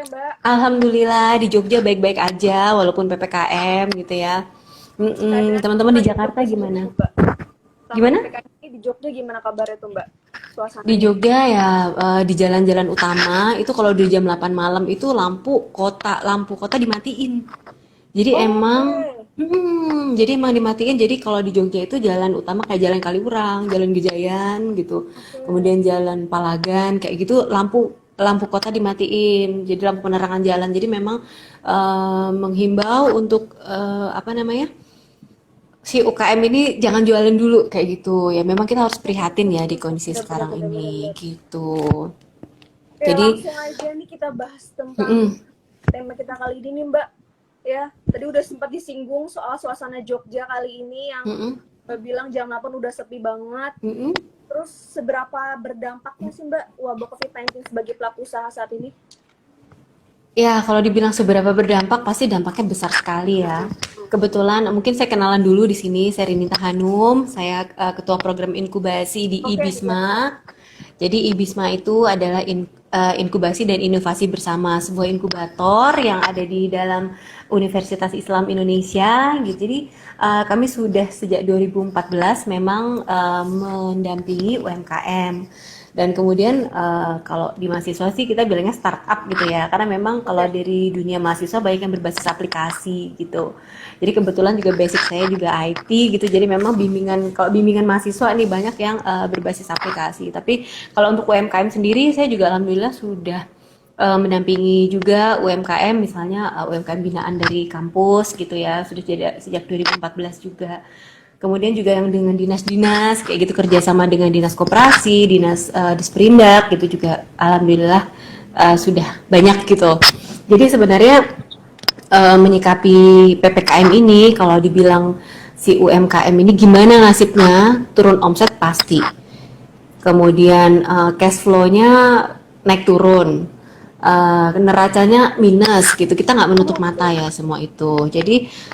ya Mbak. Alhamdulillah di Jogja baik-baik aja walaupun PPKM gitu ya. Saya dengar Teman-teman di lagi Jakarta Jogja sendiri gimana? tuh Mbak. Selama Gimana? PPKM ini di Jogja gimana kabarnya tuh Mbak? Di Suasananya. Jogja ya di jalan-jalan utama itu kalau di jam 8 malam itu lampu kota dimatiin. Jadi Oke. emang dimatiin. Jadi kalau di Jogja itu jalan utama kayak Jalan Kaliurang, Jalan Gejayan gitu. Oke. Kemudian Jalan Palagan kayak gitu lampu lampu kota dimatiin. Jadi lampu penerangan jalan. Jadi memang menghimbau untuk apa namanya? Si UKM ini jangan jualan dulu kayak gitu. Ya memang kita harus prihatin ya di kondisi Bener bener sekarang bener bener ini bener. gitu. Oke, Jadi langsung aja nih kita bahas tentang mm-mm, tema kita kali ini nih Mbak. Ya, tadi udah sempat disinggung soal suasana Jogja kali ini yang mm-mm, Mbak bilang jam 8 udah sepi banget. mm-mm. Terus seberapa berdampaknya sih Mbak wabah COVID-19 sebagai pelaku usaha saat ini? Ya, kalau dibilang seberapa berdampak, pasti dampaknya besar sekali ya. Kebetulan, mungkin saya kenalan dulu di sini. Saya Rinita Hanum, saya ketua program inkubasi di Oke, ya. IBISMA. Jadi IBISMA itu adalah inkubasi dan inovasi bersama, sebuah inkubator yang ada di dalam Universitas Islam Indonesia gitu. Jadi kami sudah sejak 2014 memang mendampingi UMKM. Dan kemudian kalau di mahasiswa sih kita bilangnya startup gitu ya, karena memang kalau Oke. dari dunia mahasiswa banyak yang berbasis aplikasi gitu. Jadi kebetulan juga basic saya juga IT gitu, jadi memang kalau bimbingan mahasiswa nih banyak yang berbasis aplikasi. Tapi kalau untuk UMKM sendiri saya juga alhamdulillah sudah mendampingi juga UMKM, misalnya UMKM binaan dari kampus gitu ya, sudah jadi sejak 2014 juga. Kemudian juga yang dengan dinas-dinas kayak gitu, kerjasama dengan dinas koperasi, dinas disperindak gitu juga alhamdulillah sudah banyak gitu. Jadi sebenarnya menyikapi PPKM ini, kalau dibilang si UMKM ini gimana nasibnya, turun omset pasti. Kemudian cash flow-nya naik turun, neracanya minus gitu. Kita nggak menutup mata ya semua itu. Jadi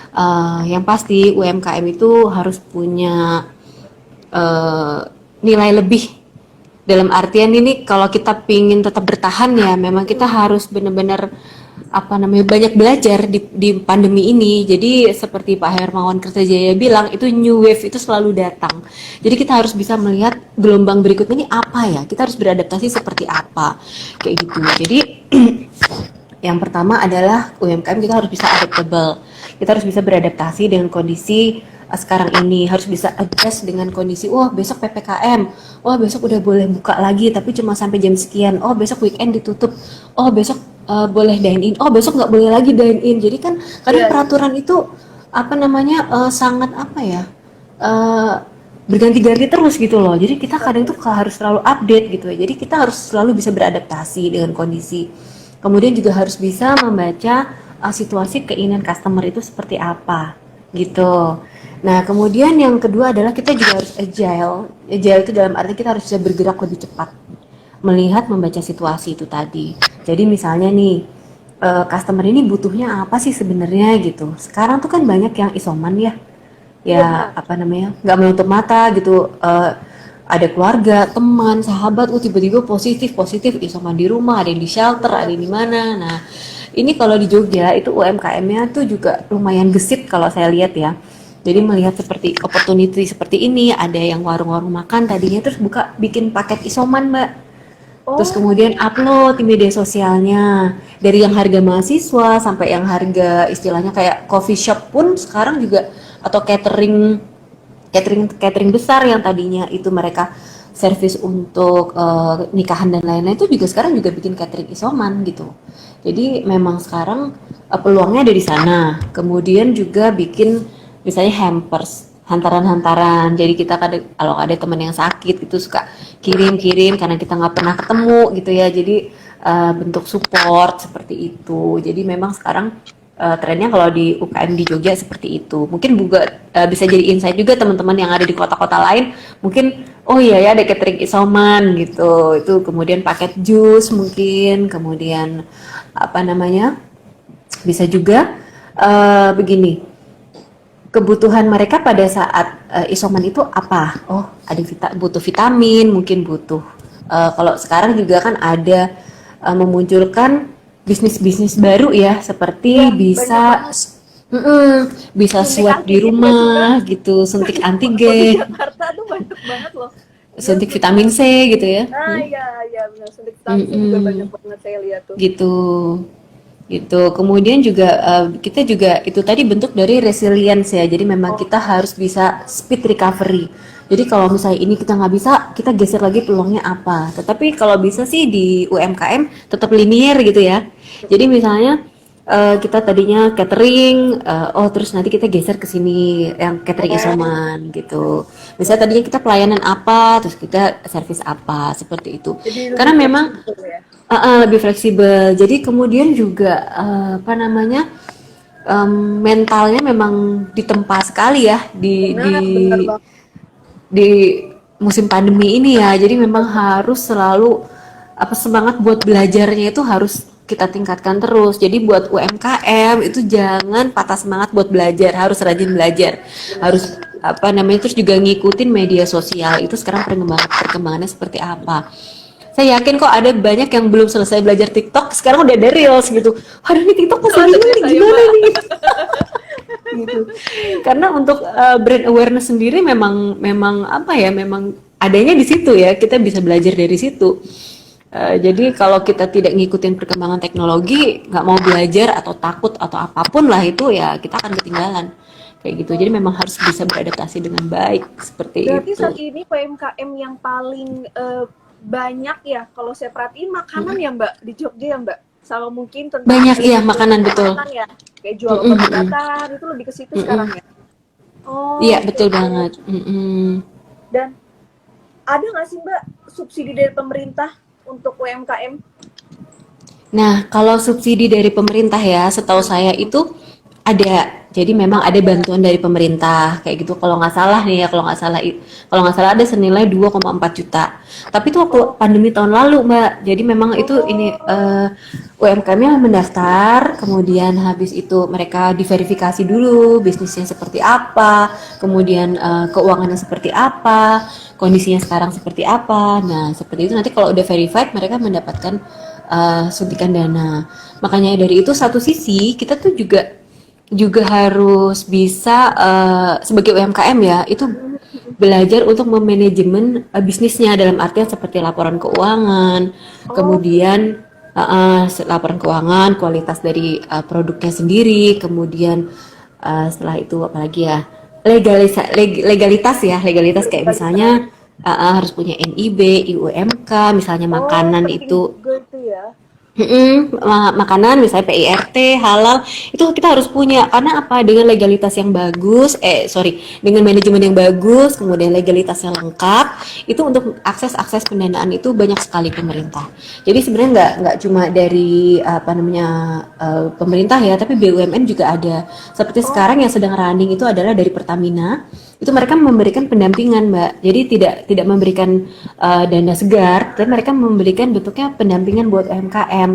yang pasti UMKM itu harus punya eh, nilai lebih, dalam artian ini kalau kita pingin tetap bertahan ya memang kita harus benar-benar apa namanya banyak belajar di pandemi ini. Jadi seperti Pak Hermawan Kertajaya bilang itu new wave itu selalu datang. Jadi kita harus bisa melihat gelombang berikut ini apa ya, kita harus beradaptasi seperti apa kayak gitu. Jadi yang pertama adalah UMKM kita harus bisa adaptable. Kita harus bisa beradaptasi dengan kondisi sekarang ini, harus bisa adjust dengan kondisi, wah besok PPKM, wah besok udah boleh buka lagi tapi cuma sampai jam sekian, oh besok weekend ditutup, oh besok boleh dine in, oh besok nggak boleh lagi dine in. Jadi kan kadang Iya, iya. peraturan itu apa namanya sangat apa ya, eh, berganti-ganti terus gitu loh. Jadi kita kadang tuh harus selalu update gitu ya. Jadi kita harus selalu bisa beradaptasi dengan kondisi. Kemudian juga harus bisa membaca situasi keinginan customer itu seperti apa gitu. Nah, kemudian yang kedua adalah kita juga harus agile. Agile itu dalam arti kita harus bisa bergerak lebih cepat, melihat membaca situasi itu tadi. Jadi misalnya nih, customer ini butuhnya apa sih sebenarnya gitu. Sekarang tuh kan banyak yang isoman ya, Iya ya benar. apa namanya nggak menutup mata gitu. Ada keluarga, teman, sahabat, tiba-tiba positif positif isoman di rumah, ada yang di shelter, ada Benar. yang di mana. Nah, ini kalau di Jogja itu UMKM-nya tuh juga lumayan gesit kalau saya lihat ya. Jadi melihat seperti opportunity seperti ini, ada yang warung-warung makan tadinya terus buka bikin paket isoman, Mbak. Terus kemudian Oh, upload di media sosialnya. Dari yang harga mahasiswa sampai yang harga istilahnya kayak coffee shop pun sekarang juga, atau catering catering catering besar yang tadinya itu mereka servis untuk nikahan dan lain-lain itu juga sekarang juga bikin catering isoman gitu. Jadi memang sekarang peluangnya ada di sana. Kemudian juga bikin misalnya hampers, hantaran-hantaran. Jadi kita kalau ada teman yang sakit itu suka kirim-kirim karena kita nggak pernah ketemu gitu ya. Jadi bentuk support seperti itu. Jadi memang sekarang trennya kalau di UKM di Jogja seperti itu. Mungkin juga bisa jadi insight juga teman-teman yang ada di kota-kota lain. Mungkin oh iya ya ada catering isoman gitu. Itu kemudian paket jus mungkin, kemudian apa namanya? Bisa juga begini. Kebutuhan mereka pada saat isoman itu apa? Oh, ada butuh vitamin, mungkin butuh. Kalau sekarang juga kan ada memunculkan bisnis-bisnis baru ya, Ya, seperti banyak bisa banget. bisa Suntik swab di antigen gak sih, Mbak? rumah gitu, suntik Kalau di antigen, Jakarta tuh banyak banget loh. Dia suntik vitamin benar. C gitu ya. Iya, iya benar. Suntik vitamin C juga banyak Mm-mm, banget saya lihat tuh. gitu. Gitu. Kemudian juga kita juga itu tadi bentuk dari resilience ya. Jadi memang Oh, kita harus bisa speed recovery. Jadi kalau misalnya ini kita nggak bisa, kita geser lagi peluangnya apa. Tetapi kalau bisa sih di UMKM tetap linear gitu ya. Jadi misalnya kita tadinya catering, oh terus nanti kita geser ke sini yang catering oh, isoman gitu. Misalnya tadinya kita pelayanan apa, terus kita service apa, seperti itu. jadi lebih Karena memang fleksibel ya. lebih fleksibel. Jadi kemudian juga apa namanya mentalnya memang ditempa sekali ya Benar, benar banget. di musim pandemi ini ya. Jadi memang harus selalu apa semangat buat belajarnya itu harus kita tingkatkan terus. Jadi buat UMKM itu jangan patah semangat buat belajar, harus rajin belajar. Benar. Harus apa namanya terus juga ngikutin media sosial. Itu sekarang perkembangannya seperti apa. Saya yakin kok ada banyak yang belum selesai belajar TikTok, sekarang udah ada Reels gitu. Aduh nih TikTok masih Salah bingung satunya nih saya, gimana Mbak. nih gitu. Karena untuk brand awareness sendiri memang memang apa ya, memang adanya di situ ya. Kita bisa belajar dari situ. Jadi kalau kita tidak ngikutin perkembangan teknologi, nggak mau belajar atau takut atau apapun lah itu ya kita akan ketinggalan kayak gitu. Jadi memang harus bisa beradaptasi dengan baik seperti Berarti itu. saat ini UMKM yang paling banyak ya, kalau saya perhatiin makanan ya Mbak, di Jogja ya Mbak. Sama mungkin tentang Banyak iya jual makanan betul. makanan ya, kayak jual Mm-mm, mm-mm, obat-obatan, itu lebih ke situ sekarang mm-mm. ya. Oh, Iya oke, betul oke. banget. Mm-mm. Dan ada nggak sih Mbak subsidi dari pemerintah untuk UMKM? Nah, kalau subsidi dari pemerintah ya, setahu saya itu ada. Jadi memang Oh, ada ada. bantuan dari pemerintah kayak gitu. Kalau nggak salah nih ya, kalau nggak salah ada senilai 2,4 juta. Tapi itu waktu Oh, pandemi tahun lalu, Mbak. Jadi memang itu ini oh, UMKM-nya mendaftar, kemudian habis itu mereka diverifikasi dulu bisnisnya seperti apa, kemudian keuangannya seperti apa, kondisinya sekarang seperti apa. Nah, seperti itu nanti kalau udah verified mereka mendapatkan suntikan dana. Makanya dari itu satu sisi kita tuh juga juga harus bisa sebagai UMKM ya itu belajar untuk memanajemen bisnisnya dalam artian seperti laporan keuangan, oke. kemudian laporan keuangan, kualitas dari produknya sendiri, kemudian setelah itu apalagi ya legalitas ya legalitas kayak Legalitas. misalnya harus punya NIB, IUMK, misalnya Oh, makanan penting itu. juga itu ya. Makanan misalnya PIRT, halal, itu kita harus punya karena apa? Dengan legalitas yang bagus, dengan manajemen yang bagus, kemudian legalitasnya lengkap, itu untuk akses pendanaan itu banyak sekali pemerintah. Jadi sebenarnya nggak cuma dari apa namanya pemerintah ya, tapi BUMN juga ada. Seperti Oh, sekarang yang sedang running itu adalah dari Pertamina, itu mereka memberikan pendampingan Mbak. Jadi tidak memberikan dana segar, tapi mereka memberikan bentuknya pendampingan buat UMKM.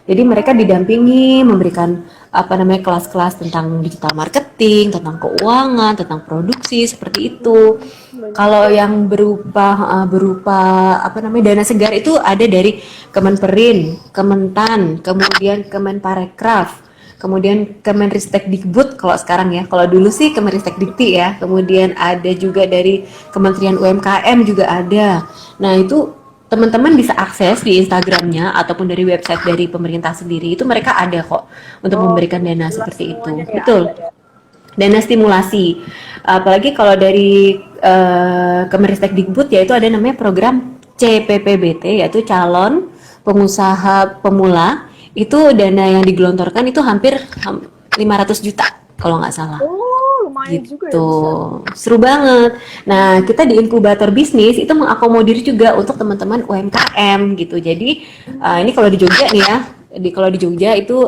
Jadi mereka didampingi, memberikan apa namanya kelas-kelas tentang digital marketing, tentang keuangan, tentang produksi seperti itu. banyak Kalau juga ya. yang berupa apa namanya dana segar itu ada dari Kemenperin, Kementan, kemudian Kemenparekraf, kemudian Kemenristekdikbud kalau sekarang ya. Kalau dulu sih Kemenristekdikti ya. Kemudian ada juga dari Kementerian UMKM juga ada. Nah, itu teman-teman bisa akses di Instagramnya ataupun dari website dari pemerintah sendiri. Itu mereka ada kok untuk Oh, memberikan dana jelas seperti itu. semuanya ya ada Betul. ya. Dana stimulasi. Apalagi kalau dari Kemenristekdikbud yaitu ada namanya program CPPBT yaitu calon pengusaha pemula itu dana yang digelontorkan itu hampir 500 juta kalau nggak salah Oh, lumayan juga ya gitu. besar. Seru banget. Nah, kita di inkubator bisnis itu mengakomodir juga untuk teman-teman UMKM gitu. Jadi ini kalau di Jogja nih ya, kalau di Jogja itu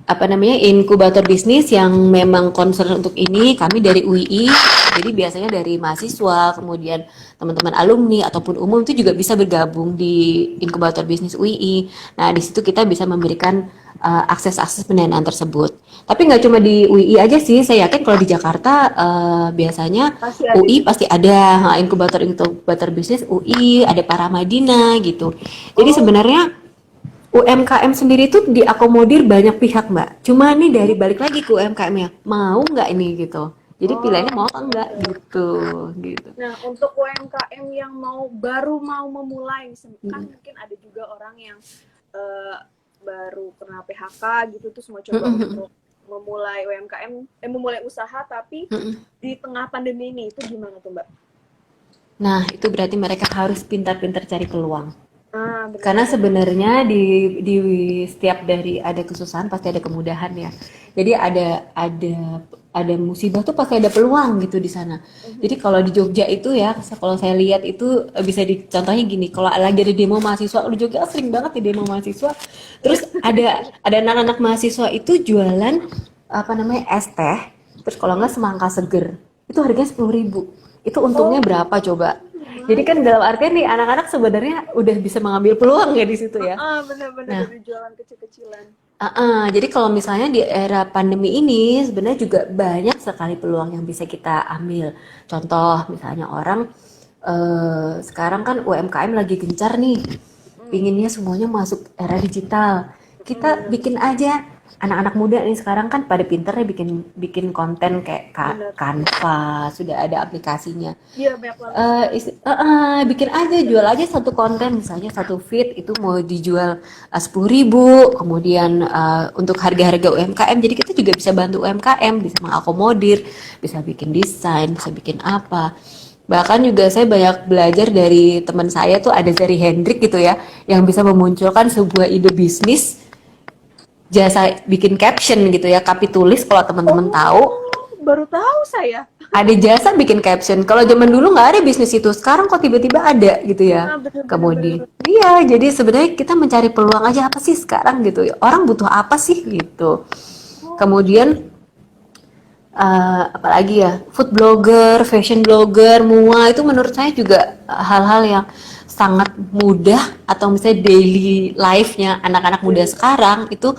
apa namanya inkubator bisnis yang memang concern untuk ini kami dari UI, jadi biasanya dari mahasiswa kemudian teman-teman alumni ataupun umum itu juga bisa bergabung di inkubator bisnis UI. Nah di situ kita bisa memberikan akses pendanaan tersebut, tapi nggak cuma di UI aja sih, saya yakin kalau di Jakarta biasanya Pasti ada UI juga. pasti ada inkubator bisnis UI, ada Paramadina gitu. Jadi Oh, sebenarnya UMKM sendiri tuh diakomodir banyak pihak, Mbak. Cuma nih dari balik lagi ke UMKM-nya, mau nggak ini gitu. Jadi Oh, pilihannya mau apa enggak gitu, gitu. nah untuk UMKM yang baru mau memulai, kan mungkin ada juga orang yang eh, baru kena PHK gitu, terus mau coba untuk memulai UMKM, memulai usaha, tapi di tengah pandemi ini itu gimana tuh Mbak? Nah, itu berarti mereka harus pintar-pintar cari peluang. Ah, Karena benar-benar. sebenarnya di setiap dari ada kesusahan pasti ada kemudahan ya. Jadi ada musibah tuh pasti ada peluang gitu di sana. Jadi kalau di Jogja itu ya, kalau saya lihat itu bisa dicontohnya gini, kalau lagi ada demo mahasiswa, di Jogja sering banget di demo mahasiswa. Terus ada anak-anak mahasiswa itu jualan apa namanya es teh, terus kalau nggak semangka seger, itu harganya 10.000. Itu untungnya Oh, berapa coba? Jadi kan lumayan. dalam artian nih anak-anak sebenarnya udah bisa mengambil peluang ya di situ ya. Ah, benar-benar Nah, dari jualan kecil-kecilan. jadi kalau misalnya di era pandemi ini sebenarnya juga banyak sekali peluang yang bisa kita ambil. Contoh misalnya orang sekarang kan UMKM lagi gencar nih, pinginnya semuanya masuk era digital. Kita Benar, bikin aja anak-anak muda nih sekarang kan pada pinternya bikin bikin konten kayak benar. Canva, sudah ada aplikasinya. Iya, banyak banget sekarang. Bikin aja, jual aja satu konten, misalnya satu feed itu mau dijual 10.000, kemudian untuk harga-harga UMKM, jadi kita juga bisa bantu UMKM, bisa mengakomodir, bisa bikin desain, bisa bikin apa. Bahkan juga saya banyak belajar dari teman saya tuh ada Zari Hendrik gitu ya, yang bisa memunculkan sebuah ide bisnis, jasa bikin caption gitu ya, Kapitulis kalau teman-teman tahu. Oh, baru tahu saya. Ada jasa bikin caption. Kalau zaman dulu nggak ada bisnis itu, sekarang kok tiba-tiba ada gitu ya. Ah, benar-benar benar. Kemudian, iya, jadi sebenarnya kita mencari peluang aja apa sih sekarang gitu. Orang butuh apa sih gitu. Oh, Kemudian, apalagi ya, food blogger, fashion blogger, mua itu menurut saya juga hal-hal yang sangat mudah atau misalnya daily life-nya anak-anak muda iya. sekarang itu,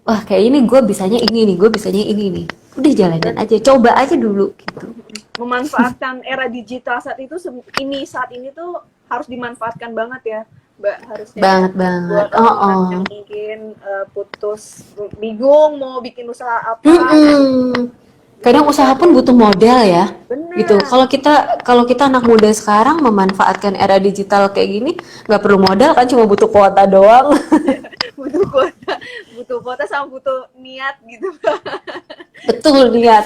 wah kayak ini gue bisanya ini nih, gue bisanya ini nih. Udah jalanin aja, coba aja dulu gitu. Memanfaatkan era digital saat ini tuh harus dimanfaatkan banget ya, Mbak, harusnya ya. Banget banget. Buat Oh, orang-orang oh. yang mungkin putus bingung mau bikin usaha apa gitu. Mm-mm. Bisa Kadang usaha pun butuh modal ya. Gitu. benar. Kalau kita anak muda sekarang memanfaatkan era digital kayak gini, nggak perlu modal kan, cuma butuh kuota doang. butuh kuota, butuh kuota sama butuh niat gitu. Betul niat.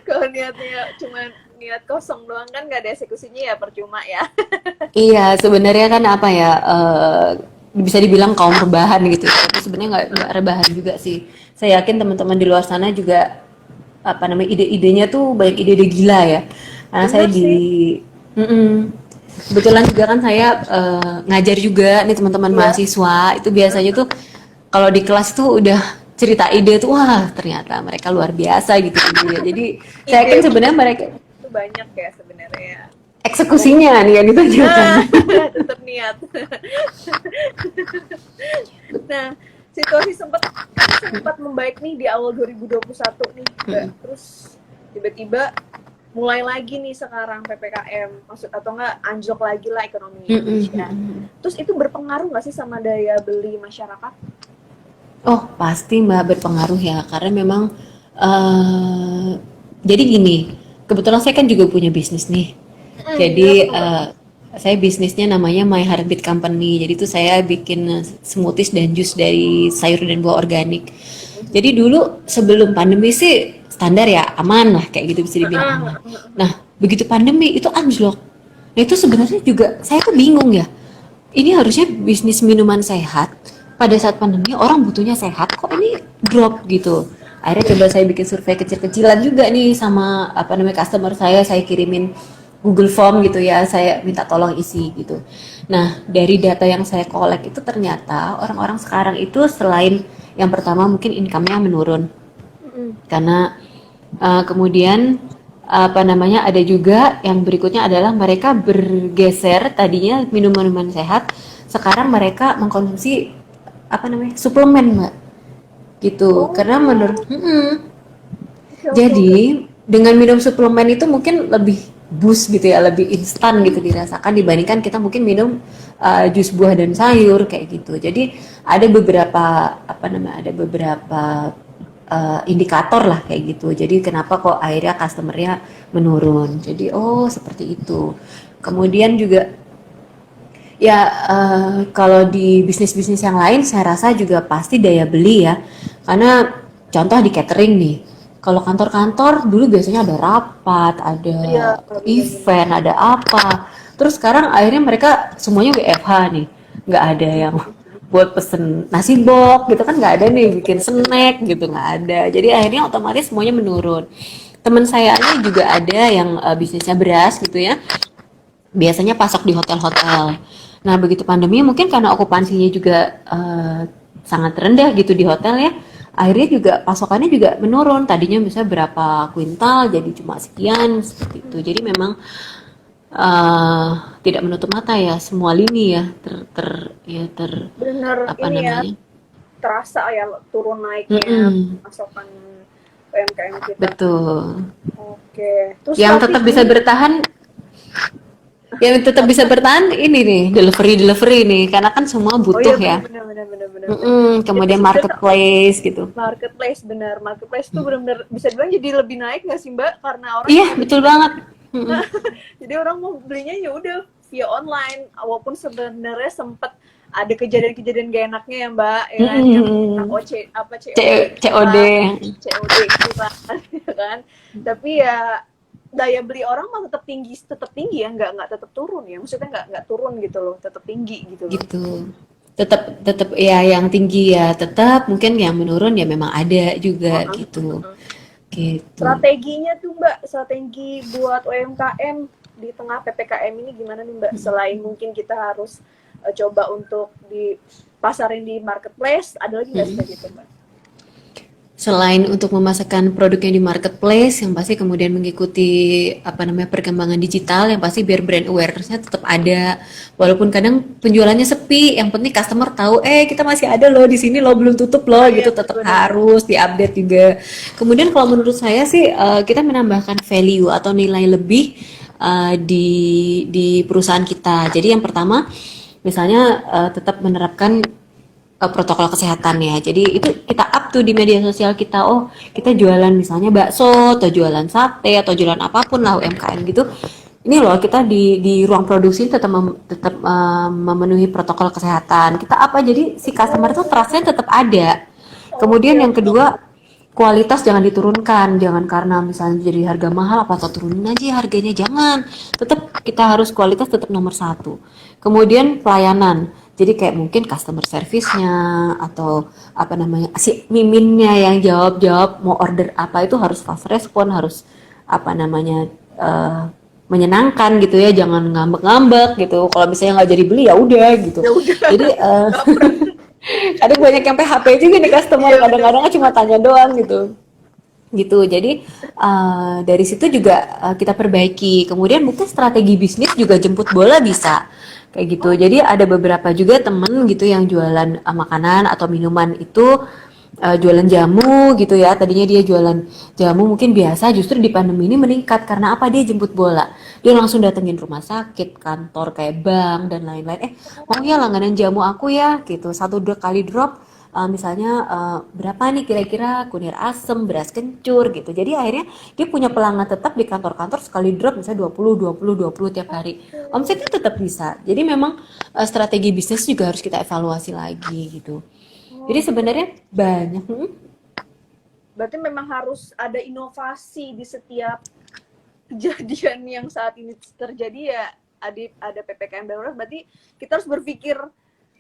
Kalau niatnya cuma niat kosong doang kan nggak ada eksekusinya ya percuma ya. Iya, sebenarnya kan apa ya? Bisa dibilang kaum rebahan gitu. Tapi sebenarnya nggak rebahan juga sih. Saya yakin teman-teman di luar sana juga apa namanya ide-idenya tuh banyak ide-ide gila ya. Karena saya Bener di sih. Mm-mm. Kebetulan juga kan saya ngajar juga nih teman-teman Iya. mahasiswa itu biasanya tuh kalau di kelas tuh udah cerita ide tuh wah ternyata mereka luar biasa gitu ya. Jadi saya Ide yakin sebenarnya mereka itu banyak ya sebenarnya. eksekusinya nih yang ditanyakan. Nah, tetap niat. Nah, situasi sempat membaik nih di awal 2021 nih, Mbak. Terus tiba-tiba mulai lagi nih sekarang PPKM, maksud atau enggak anjlok lagi lah ekonomi Indonesia. Terus itu berpengaruh nggak sih sama daya beli masyarakat? Oh pasti Mbak berpengaruh ya karena memang eh jadi gini kebetulan saya kan juga punya bisnis nih. Jadi Gimana tuh, Mbak? saya bisnisnya namanya My Heartbeat Company. Jadi itu saya bikin smoothies dan jus dari sayur dan buah organik. Jadi dulu sebelum pandemi sih standar ya aman lah kayak gitu bisa dibilang aman. Nah begitu pandemi itu anjlok. Nah itu sebenarnya juga saya tuh bingung ya. Ini harusnya bisnis minuman sehat. Pada saat pandemi orang butuhnya sehat kok ini drop gitu. Akhirnya coba saya bikin survei kecil-kecilan juga nih sama apa namanya customer saya kirimin Google Form gitu ya, saya minta tolong isi gitu. Nah, dari data yang saya collect itu ternyata orang-orang sekarang itu selain yang pertama mungkin income-nya menurun karena kemudian apa namanya ada juga yang berikutnya adalah mereka bergeser tadinya minuman-minuman sehat sekarang mereka mengkonsumsi apa namanya suplemen mbak gitu Oh, karena menurut oke oke oke. jadi dengan minum suplemen itu mungkin lebih boost gitu ya, lebih instan gitu dirasakan dibandingkan kita mungkin minum jus buah dan sayur kayak gitu. Jadi ada beberapa apa namanya, ada beberapa indikator lah kayak gitu. Jadi kenapa kok akhirnya customernya menurun. Jadi oh seperti itu. Kemudian juga ya kalau di bisnis-bisnis yang lain saya rasa juga pasti daya beli ya. Karena contoh di catering nih. Kalau kantor-kantor dulu biasanya ada rapat, ada Iya, bener-bener. event, ada apa. Terus sekarang akhirnya mereka semuanya WFH nih. Nggak ada yang buat pesen nasi box gitu kan, nggak ada nih, bikin snack gitu nggak ada. Jadi akhirnya otomatis semuanya menurun. Teman saya aja juga ada yang bisnisnya beras gitu ya, biasanya pasok di hotel-hotel. Nah, begitu pandemi mungkin karena okupansinya juga sangat rendah gitu di hotel ya, akhirnya juga pasokannya juga menurun. Tadinya bisa berapa kuintal jadi cuma sekian seperti itu. Jadi memang eh, tidak menutup mata ya, semua lini ya ter Bener apa ini ya, namanya. terasa ya turun naiknya Mm-mm, pasokan UMKM kita. betul. Oke, terus Yang tetap bisa strategi bertahan, yang tetap bisa bertahan ini nih, delivery nih, karena kan semua oh butuh iya ya. benar benar benar benar benar. Jadi Kemudian sebenarnya marketplace gitu. marketplace benar, marketplace tuh benar-benar bisa dibilang jadi lebih naik nggak sih Mbak? Karena orang Iya, yang mau betul banget. Mm-mm. jadi orang mau belinya ya udah via online, walaupun sebenarnya sempat ada kejadian-kejadian gak enaknya ya Mbak, ya kan yang Mm-mm. OC apa COD COD. itulah, COD itulah ya kan. Tapi ya daya beli orang mah tetap tinggi ya, nggak tetap turun ya, maksudnya nggak turun gitu loh, tetap tinggi gitu loh. Gitu. Tetap ya yang tinggi ya tetap, mungkin yang menurun ya memang ada juga Heeh, gitu. heeh. Gitu. Strateginya tuh Mbak, strategi buat UMKM di tengah PPKM ini gimana nih Mbak? Selain mungkin kita harus coba untuk dipasarin di marketplace, ada lagi nggak Mm. strategi itu Mbak? Selain untuk memasarkan produknya di marketplace, yang pasti kemudian mengikuti apa namanya perkembangan digital, yang pasti biar brand awareness-nya tetap ada. Walaupun kadang penjualannya sepi, yang penting customer tahu, kita masih ada loh di sini loh, belum tutup loh, Oh iya gitu. Tetap benar-benar. harus diupdate juga. Kemudian kalau menurut saya sih kita menambahkan value atau nilai lebih di perusahaan kita. Jadi yang pertama, misalnya tetap menerapkan protokol kesehatan ya. Jadi itu kita up tuh di media sosial kita. Oh, kita jualan misalnya bakso atau jualan sate atau jualan apapun lah UMKM gitu. Ini loh kita di ruang produksi tetap memenuhi protokol kesehatan. Kita apa jadi si customer tuh trustnya tetap ada. Oke Kemudian yang oke. kedua, kualitas jangan diturunkan, jangan karena misalnya jadi harga mahal apa atau turunin aja harganya, jangan. Tetap kita harus kualitas tetap nomor satu. Kemudian pelayanan, jadi kayak mungkin customer service-nya atau apa namanya si miminnya yang jawab-jawab mau order apa itu harus fast respon, harus apa namanya eh, menyenangkan gitu ya, jangan ngambek-ngambek gitu. Kalau misalnya nggak jadi beli ya udah gitu. Ya udah. Jadi Baper. kadang banyak yang PHP juga nih customer, Iya kadang-kadang cuma benar-benar. tanya doang gitu. Jadi dari situ juga kita perbaiki. Kemudian mungkin strategi bisnis juga jemput bola bisa kayak gitu. Oh, Jadi ada beberapa juga temen gitu yang jualan makanan atau minuman itu jualan jamu gitu ya. Tadinya dia jualan jamu mungkin biasa, justru di pandemi ini meningkat karena apa? Dia jemput bola. Dia langsung datengin rumah sakit, kantor kayak bank dan lain-lain. Mau ya langganan jamu aku ya gitu. Satu dua kali drop misalnya berapa nih kira-kira kunir asem, beras kencur gitu. Jadi akhirnya dia punya pelanggan tetap di kantor-kantor, sekali drop misalnya 20 tiap hari. Omsetnya tetap bisa. Jadi memang strategi bisnis juga harus kita evaluasi lagi gitu. Jadi oh gitu. sebenarnya banyak. Berarti memang harus ada inovasi di setiap kejadian yang saat ini terjadi ya, ada PPKM darurat, berarti kita harus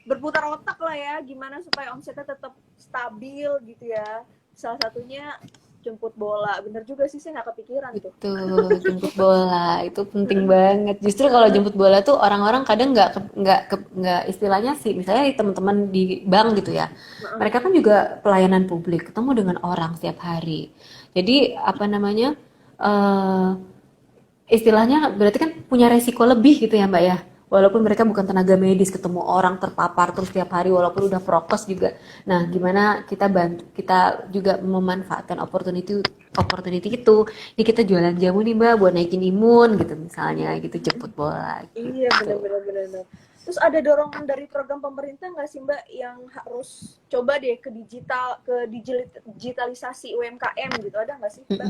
berputar otak lah ya, gimana supaya omsetnya tetap stabil gitu ya. Salah satunya jemput bola, bener juga sih, saya nggak kepikiran tuh. Betul, jemput bola itu penting banget. Justru kalau jemput bola tuh orang-orang kadang nggak istilahnya sih, misalnya teman-teman di bank gitu ya. Mereka kan juga pelayanan publik, ketemu dengan orang setiap hari. Jadi apa namanya? eh Istilahnya berarti kan punya resiko lebih gitu ya Mbak ya, walaupun mereka bukan tenaga medis, ketemu orang terpapar terus tiap hari walaupun udah prokes juga. Nah, gimana kita bantu, kita juga memanfaatkan opportunity opportunity itu. Ini kita jualan jamu nih Mbak buat naikin imun gitu misalnya gitu, jemput bola Iya, gitu. benar-benar. Terus ada dorongan dari program pemerintah nggak sih Mbak yang harus coba deh ke digitalisasi UMKM gitu, ada nggak sih Mbak?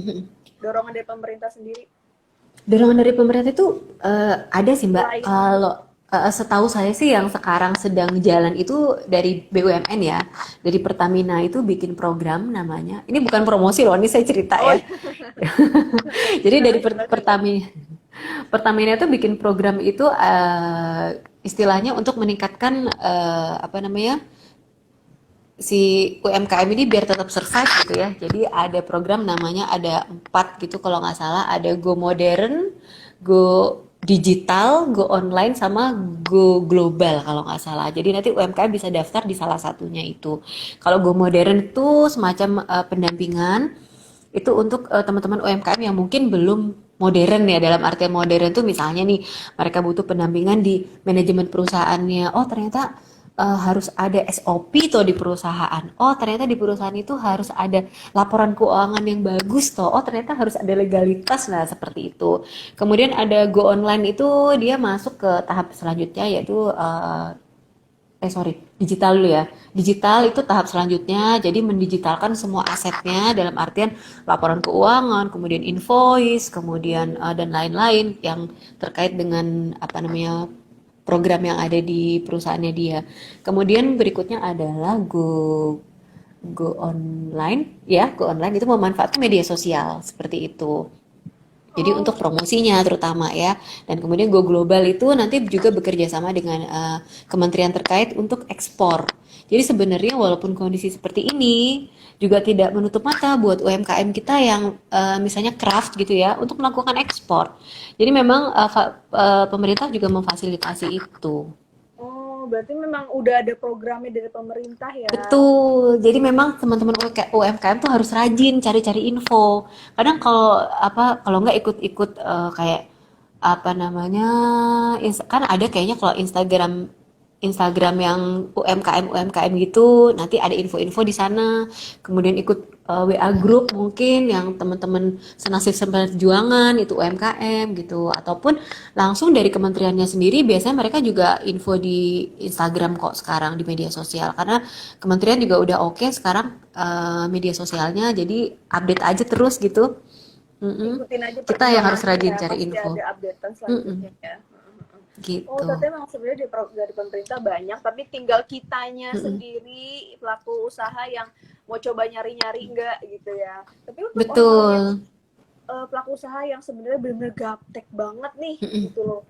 Dorongan dari pemerintah sendiri Dorongan dari pemerintah itu ada sih Mbak. selain Kalau setahu saya sih yang sekarang sedang jalan itu dari BUMN ya, dari Pertamina itu bikin program namanya. Ini bukan promosi loh, ini saya cerita oh ya. Jadi dari gimana gimana gimana? Pertamina itu bikin program itu istilahnya untuk meningkatkan apa namanya, si UMKM ini biar tetap survive gitu ya. Jadi ada program namanya, ada 4 gitu kalau nggak salah. Ada Go Modern, Go Digital, Go Online, sama Go Global kalau nggak salah. Jadi nanti UMKM bisa daftar di salah satunya itu. Kalau Go Modern itu semacam pendampingan itu untuk teman-teman UMKM yang mungkin belum modern ya, dalam artian modern tuh misalnya nih mereka butuh pendampingan di manajemen perusahaannya. Oh ternyata harus ada SOP tuh di perusahaan. Oh ternyata di perusahaan itu harus ada laporan keuangan yang bagus toh. Oh ternyata harus ada legalitas, nah seperti itu. Kemudian ada Go Online itu dia masuk ke tahap selanjutnya yaitu digital dulu ya. Digital itu tahap selanjutnya, jadi mendigitalkan semua asetnya dalam artian laporan keuangan, kemudian invoice, kemudian dan lain-lain yang terkait dengan apa namanya program yang ada di perusahaannya dia. Kemudian berikutnya adalah Go Online ya, Go Online itu memanfaatkan media sosial seperti itu. Jadi Oh, untuk promosinya terutama ya. Dan kemudian Go Global itu nanti juga bekerja sama dengan kementerian terkait untuk ekspor. Jadi sebenarnya walaupun kondisi seperti ini juga tidak menutup mata buat UMKM kita yang misalnya craft gitu ya untuk melakukan ekspor. Jadi memang pemerintah juga memfasilitasi itu. oh, berarti memang udah ada programnya dari pemerintah ya. Betul. Jadi memang teman-teman UMKM tuh harus rajin cari-cari info. Kadang kalau apa kalau nggak ikut-ikut kayak apa namanya, kan ada kayaknya kalau Instagram Instagram yang UMKM gitu, nanti ada info-info di sana. Kemudian ikut WA group mungkin yang teman-teman senasib seperjuangan itu UMKM gitu, ataupun langsung dari kementeriannya sendiri. Biasanya mereka juga info di Instagram kok sekarang, di media sosial, karena kementerian juga udah oke sekarang media sosialnya, jadi update aja terus gitu. Mm-mm. Ikutin aja Kita yang harus perkembangannya rajin ya, cari pasti info. ada updatean Mm-mm. selanjutnya ya. Oh, Gitu. tapi emang sebenarnya dari pemerintah banyak, tapi tinggal kitanya Mm-mm. sendiri pelaku usaha yang mau coba nyari-nyari enggak gitu ya. Tapi untuk orang-orang yang Betul. pelaku usaha yang sebenarnya benar-benar gaptek banget nih Mm-mm. gitu loh.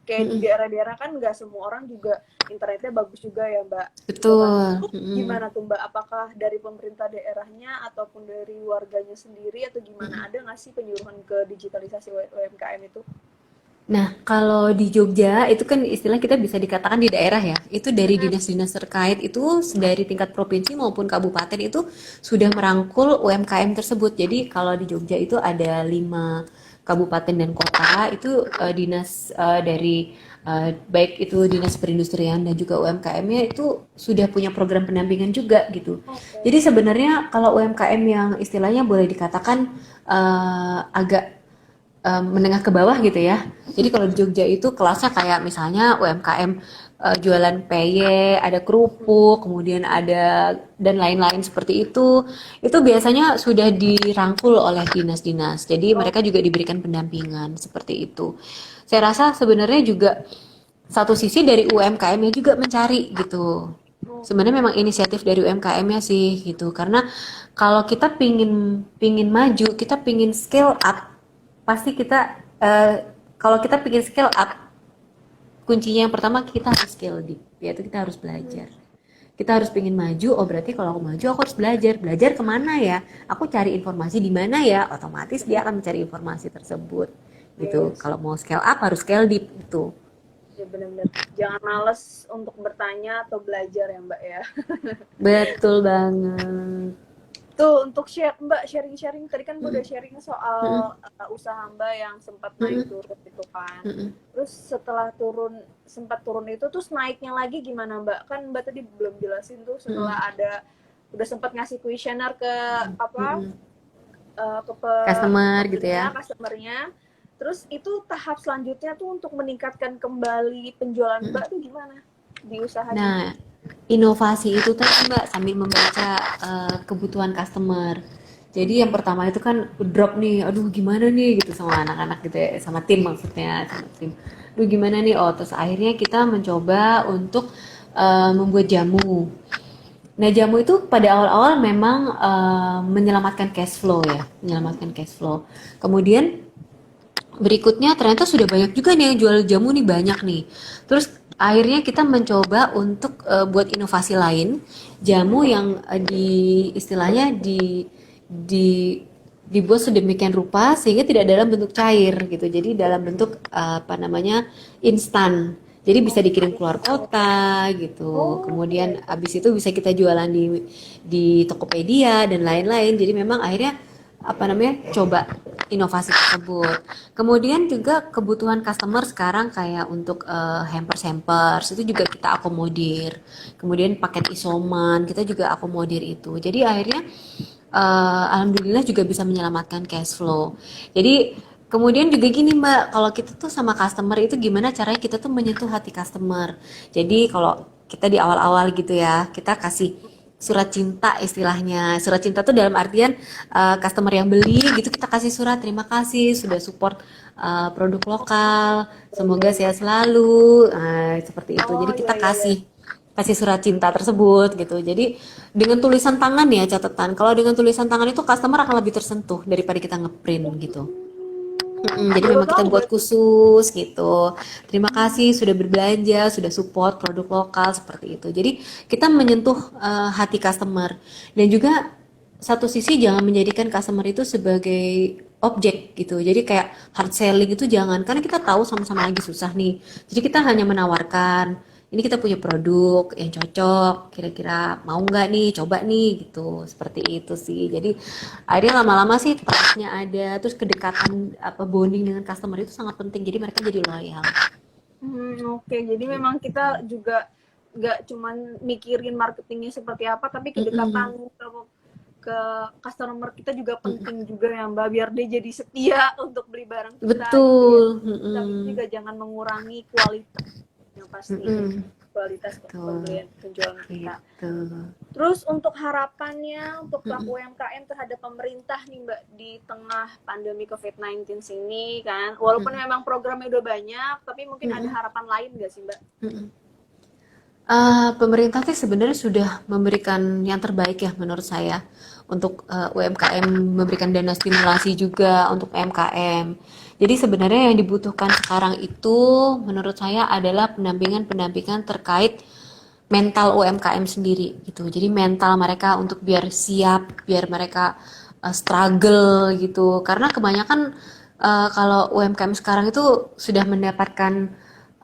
Kayak di Mm-mm. daerah-daerah kan nggak semua orang juga internetnya bagus juga ya Mbak, gitu kan. Betul. Itu Mm-mm. gimana tuh Mbak? Apakah dari pemerintah daerahnya ataupun dari warganya sendiri atau gimana? Ada nggak sih penyuluhan ke digitalisasi UMKM itu? Nah, kalau di Jogja itu kan istilah kita bisa dikatakan di daerah ya. Itu dari Mm-mm. dinas-dinas terkait itu dari tingkat provinsi maupun kabupaten itu sudah merangkul UMKM tersebut. Jadi kalau di Jogja itu ada 5 kabupaten dan kota itu dinas dari baik itu dinas perindustrian dan juga UMKM-nya itu sudah punya program pendampingan juga gitu. Oke. Jadi sebenarnya kalau UMKM yang istilahnya boleh dikatakan agak menengah ke bawah gitu ya. Jadi kalau di Jogja itu kelasnya kayak misalnya UMKM jualan peye, ada kerupuk, kemudian ada dan lain-lain seperti itu. Itu biasanya sudah dirangkul oleh dinas-dinas. Jadi Oh, mereka juga diberikan pendampingan seperti itu. Saya rasa sebenarnya juga satu sisi dari UMKM-nya juga mencari gitu. Sebenarnya oke. memang inisiatif dari UMKM-nya sih gitu. Karena kalau kita pingin pingin maju, kita pingin scale up, pasti kita kalau kita pikir scale up, kuncinya yang pertama kita harus scale deep, yaitu kita harus belajar. Kita harus pengen maju, oh berarti kalau aku maju aku harus belajar. Belajar kemana ya? Aku cari informasi di mana ya? Otomatis dia akan mencari informasi tersebut. Oke Gitu. sih. Kalau mau scale up harus scale deep gitu. Ya benar-benar. Jangan males untuk bertanya atau belajar ya Mbak ya. Betul banget. Betul, untuk Mbak sharing-sharing tadi kan Mbak udah sharing Mm-mm. soal usaha Mbak yang sempat naik Mm-mm. turun gitu kan. Mm-mm. Terus setelah sempat turun itu terus naiknya lagi gimana Mbak? Kan Mbak tadi belum jelasin tuh Mm-mm. setelah udah sempat ngasih kuesioner ke apa Mm-mm. ke Customer gitu ya. pembelinya, customernya. Terus itu tahap selanjutnya tuh untuk meningkatkan kembali penjualan Mm-mm. Mbak tuh gimana di usahanya? Nah, inovasi itu tadi Mbak sambil membaca kebutuhan customer. Jadi yang pertama itu kan drop nih, aduh gimana nih gitu sama anak-anak gitu ya, sama tim maksudnya, sama tim. Aduh gimana nih, oh terus akhirnya kita mencoba untuk membuat jamu. Nah jamu itu pada awal-awal memang menyelamatkan cash flow ya, menyelamatkan cash flow. Kemudian berikutnya ternyata sudah banyak juga nih yang jual jamu nih banyak nih. Terus akhirnya kita mencoba untuk buat inovasi lain, jamu yang di istilahnya di dibuat sedemikian rupa sehingga tidak dalam bentuk cair gitu. Jadi dalam bentuk apa namanya instan. Jadi bisa dikirim keluar kota gitu. Oh, iya, Kemudian iya. abis itu bisa kita jualan di Tokopedia dan lain-lain. Jadi memang akhirnya apa namanya coba inovasi tersebut. Kemudian juga kebutuhan customer sekarang kayak untuk hampers itu juga kita akomodir. Kemudian paket isoman kita juga akomodir itu. Jadi akhirnya alhamdulillah juga bisa menyelamatkan cash flow. Jadi kemudian juga gini Mbak, kalau kita tuh sama customer itu gimana caranya kita tuh menyentuh hati customer. Jadi kalau kita di awal-awal gitu ya, kita kasih surat cinta istilahnya. Surat cinta tuh dalam artian customer yang beli gitu kita kasih surat terima kasih sudah support produk lokal, semoga sehat selalu, seperti itu. Oh, Jadi iya, kita iya, iya. kasih kasih surat cinta tersebut gitu. Jadi dengan tulisan tangan ya catatan. Kalau dengan tulisan tangan itu customer akan lebih tersentuh daripada kita ngeprint gitu. Jadi Baru memang kita tahu buat berarti. khusus gitu. Terima kasih sudah berbelanja, sudah support produk lokal seperti itu. Jadi kita menyentuh hati customer dan juga satu sisi jangan menjadikan customer itu sebagai objek gitu. Jadi kayak hard selling itu jangan karena kita tahu sama-sama lagi susah nih. Jadi kita hanya menawarkan ini kita punya produk yang cocok, kira-kira mau nggak nih, coba nih gitu, seperti itu sih. Jadi akhirnya lama-lama sih trustnya ada, terus kedekatan apa bonding dengan customer itu sangat penting. Jadi mereka jadi loyal. Oke. Jadi memang Gitu. kita juga nggak cuman mikirin marketingnya seperti apa, tapi Mm-mm. kedekatan ke customer kita juga Mm-mm. penting juga ya Mbak, biar dia jadi setia untuk beli barang kita gitu ya. Betul. Tapi Mm-mm. juga jangan mengurangi kualitas yang pasti, Mm-mm. kualitas Betul. pembelian penjualan kita. Gitu. Terus untuk harapannya untuk pelaku Mm-mm. UMKM terhadap pemerintah nih Mbak di tengah pandemi COVID-19 sini kan, walaupun Mm-mm. memang programnya udah banyak, tapi mungkin ada Mm-mm. harapan lain nggak sih Mbak? Mm-mm. Pemerintah sih sebenarnya sudah memberikan yang terbaik ya menurut saya untuk UMKM memberikan dana stimulasi juga untuk UMKM. Jadi sebenarnya yang dibutuhkan sekarang itu menurut saya adalah pendampingan-pendampingan terkait mental UMKM sendiri gitu. Jadi mental mereka untuk biar siap, biar mereka struggle gitu. Karena kebanyakan kalau UMKM sekarang itu sudah mendapatkan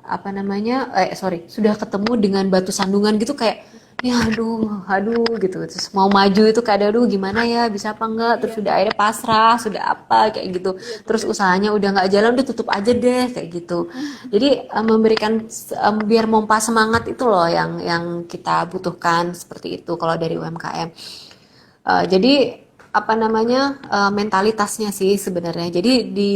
apa namanya sorry sudah ketemu dengan batu sandungan gitu kayak ya aduh gitu terus mau maju itu kayak aduh gimana ya bisa apa enggak terus Iya, sudah akhirnya pasrah sudah apa kayak gitu iya terus bener. usahanya udah nggak jalan udah tutup aja deh kayak gitu jadi memberikan biar mompa semangat itu loh yang kita butuhkan seperti itu kalau dari UMKM. Jadi apa namanya mentalitasnya sih sebenarnya. Jadi di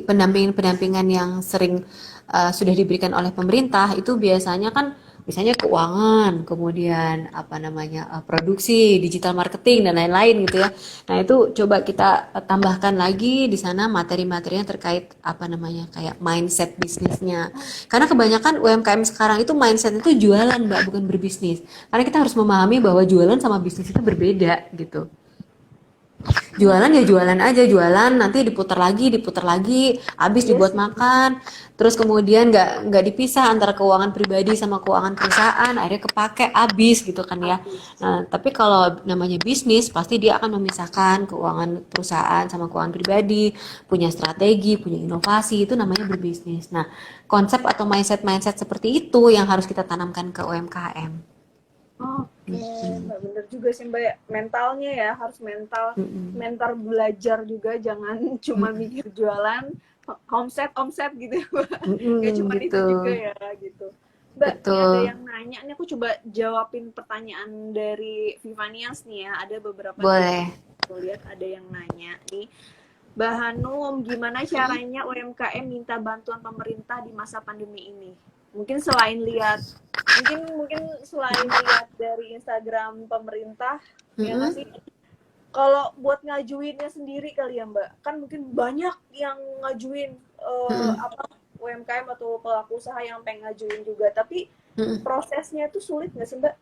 pendampingan-pendampingan yang sering sudah diberikan oleh pemerintah itu biasanya kan misalnya keuangan, kemudian apa namanya produksi, digital marketing dan lain-lain gitu ya. Nah itu coba kita tambahkan lagi di sana materi-materinya terkait apa namanya kayak mindset bisnisnya. Karena kebanyakan UMKM sekarang itu mindset itu jualan mbak bukan berbisnis. Karena kita harus memahami bahwa jualan sama bisnis itu berbeda gitu. Jualan ya jualan aja, jualan nanti diputar lagi, habis Iya dibuat sih. makan, terus kemudian nggak dipisah antara keuangan pribadi sama keuangan perusahaan, akhirnya kepake habis gitu kan ya. Habis. Nah, tapi kalau namanya bisnis pasti dia akan memisahkan keuangan perusahaan sama keuangan pribadi, punya strategi, punya inovasi, itu namanya berbisnis. Nah, konsep atau mindset-mindset seperti itu yang harus kita tanamkan ke UMKM. Oh, Oke, Mbak, bener juga sih Mbak. Mentalnya ya harus mental, Mm-mm. mental belajar juga, jangan cuma mikir jualan, omset, omset gitu ya Mbak. Gak Mm-mm, cuma gitu, itu juga ya gitu. Mbak, ini ada betul. yang nanya, ini aku coba jawabin pertanyaan dari Vivanias nih ya. Ada beberapa nih yang Boleh. aku lihat ada yang nanya nih. Mbak Hanum, gimana caranya UMKM minta bantuan pemerintah di masa pandemi ini? Mungkin selain lihat, mungkin selain lihat dari Instagram pemerintah, ya nggak Mm-mm, sih? Kalau buat ngajuinnya sendiri kali ya Mbak, kan mungkin banyak yang ngajuin mm-mm, apa UMKM atau pelaku usaha yang pengen ngajuin juga, tapi mm-mm. prosesnya itu sulit nggak sih Mbak?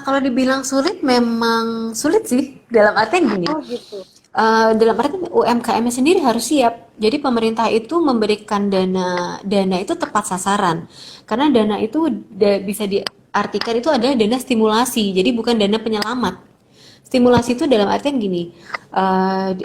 Kalau dibilang sulit, memang sulit sih. Dalam artian gini, Oh gitu. dalam artian UMKM sendiri harus siap. Jadi pemerintah itu memberikan dana itu tepat sasaran. Karena dana itu bisa diartikan itu adalah dana stimulasi. Jadi bukan dana penyelamat. Stimulasi itu dalam artian gini,